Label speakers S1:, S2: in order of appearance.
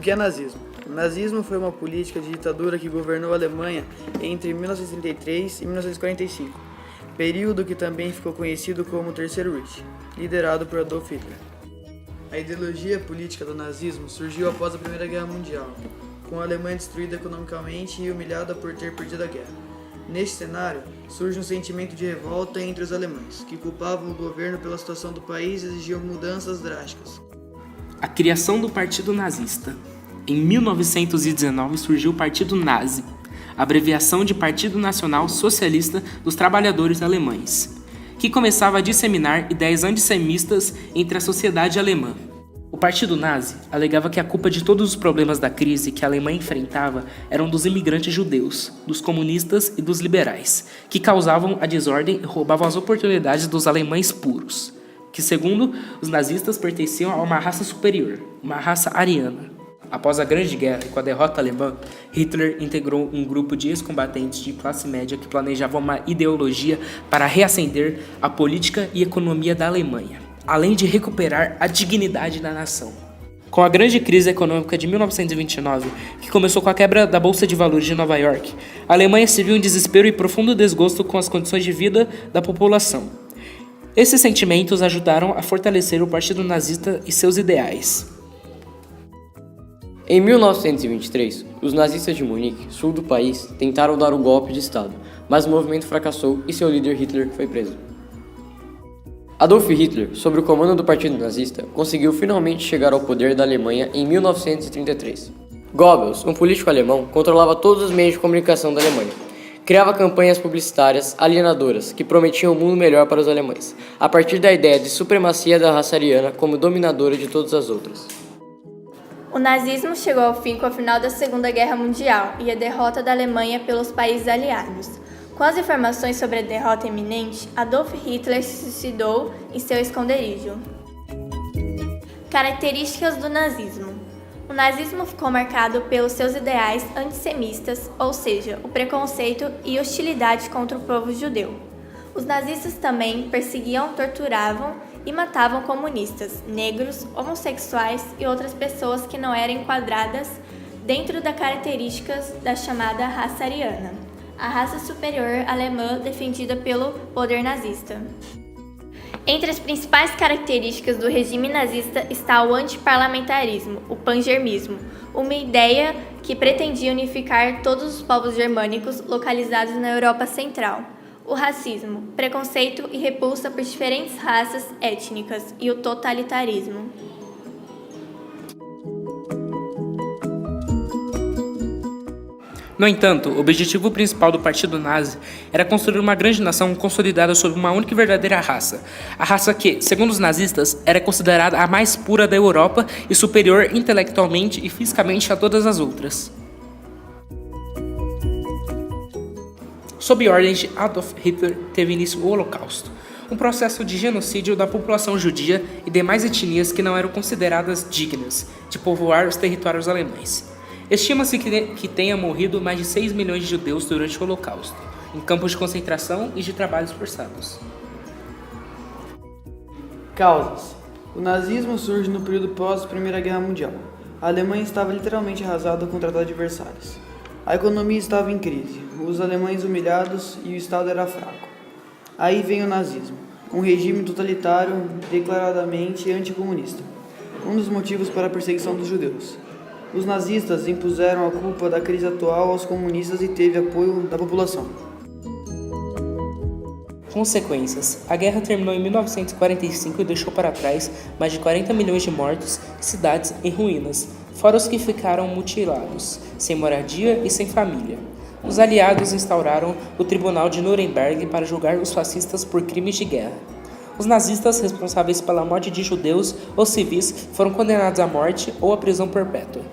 S1: que é nazismo? O nazismo foi uma política de ditadura que governou a Alemanha entre 1933 e 1945, período que também ficou conhecido como Terceiro Reich, liderado por Adolf Hitler. A ideologia política do nazismo surgiu após a Primeira Guerra Mundial, com a Alemanha destruída economicamente e humilhada por ter perdido a guerra. Neste cenário, surge um sentimento de revolta entre os alemães, que culpavam o governo pela situação do país e exigiam mudanças drásticas.
S2: A criação do Partido Nazista. Em 1919 surgiu o Partido Nazi, abreviação de Partido Nacional Socialista dos Trabalhadores Alemães, que começava a disseminar ideias antissemistas entre a sociedade alemã. O Partido Nazi alegava que a culpa de todos os problemas da crise que a Alemanha enfrentava eram dos imigrantes judeus, dos comunistas e dos liberais, que causavam a desordem e roubavam as oportunidades dos alemães puros, que, segundo os nazistas, pertenciam a uma raça superior, uma raça ariana. Após a Grande Guerra e com a derrota alemã, Hitler integrou um grupo de ex-combatentes de classe média que planejavam uma ideologia para reacender a política e economia da Alemanha, além de recuperar a dignidade da nação. Com a grande crise econômica de 1929, que começou com a quebra da Bolsa de Valores de Nova York, a Alemanha se viu em desespero e profundo desgosto com as condições de vida da população. Esses sentimentos ajudaram a fortalecer o Partido Nazista e seus ideais.
S3: Em 1923, os nazistas de Munique, sul do país, tentaram dar um golpe de Estado, mas o movimento fracassou e seu líder Hitler foi preso. Adolf Hitler, sob o comando do Partido Nazista, conseguiu finalmente chegar ao poder da Alemanha em 1933. Goebbels, um político alemão, controlava todos os meios de comunicação da Alemanha. Criava campanhas publicitárias alienadoras que prometiam um mundo melhor para os alemães, a partir da ideia de supremacia da raça ariana como dominadora de todas as outras.
S4: O nazismo chegou ao fim com o final da Segunda Guerra Mundial e a derrota da Alemanha pelos países aliados. Com as informações sobre a derrota iminente, Adolf Hitler se suicidou em seu esconderijo. Características do nazismo. O nazismo ficou marcado pelos seus ideais antissemistas, ou seja, o preconceito e hostilidade contra o povo judeu. Os nazistas também perseguiam, torturavam e matavam comunistas, negros, homossexuais e outras pessoas que não eram enquadradas dentro das características da chamada raça ariana, a raça superior alemã defendida pelo poder nazista. Entre as principais características do regime nazista está o antiparlamentarismo, o pangermismo, uma ideia que pretendia unificar todos os povos germânicos localizados na Europa Central. O racismo, preconceito e repulsa por diferentes raças étnicas e o totalitarismo.
S2: No entanto, o objetivo principal do Partido Nazi era construir uma grande nação consolidada sob uma única e verdadeira raça. A raça que, segundo os nazistas, era considerada a mais pura da Europa e superior intelectualmente e fisicamente a todas as outras. Sob ordens de Adolf Hitler, teve início o Holocausto, um processo de genocídio da população judia e demais etnias que não eram consideradas dignas de povoar os territórios alemães. Estima-se que tenha morrido mais de 6 milhões de judeus durante o Holocausto, em campos de concentração e de trabalhos forçados.
S1: Causas. O nazismo surge no período pós-Primeira Guerra Mundial. A Alemanha estava literalmente arrasada com o Tratado de Versalhes. A economia estava em crise, os alemães humilhados e o Estado era fraco. Aí vem o nazismo, um regime totalitário declaradamente anticomunista, um dos motivos para a perseguição dos judeus. Os nazistas impuseram a culpa da crise atual aos comunistas e teve apoio da população.
S2: Consequências. A guerra terminou em 1945 e deixou para trás mais de 40 milhões de mortos e cidades em ruínas, fora os que ficaram mutilados, sem moradia e sem família. Os aliados instauraram o Tribunal de Nuremberg para julgar os fascistas por crimes de guerra. Os nazistas responsáveis pela morte de judeus ou civis foram condenados à morte ou à prisão perpétua.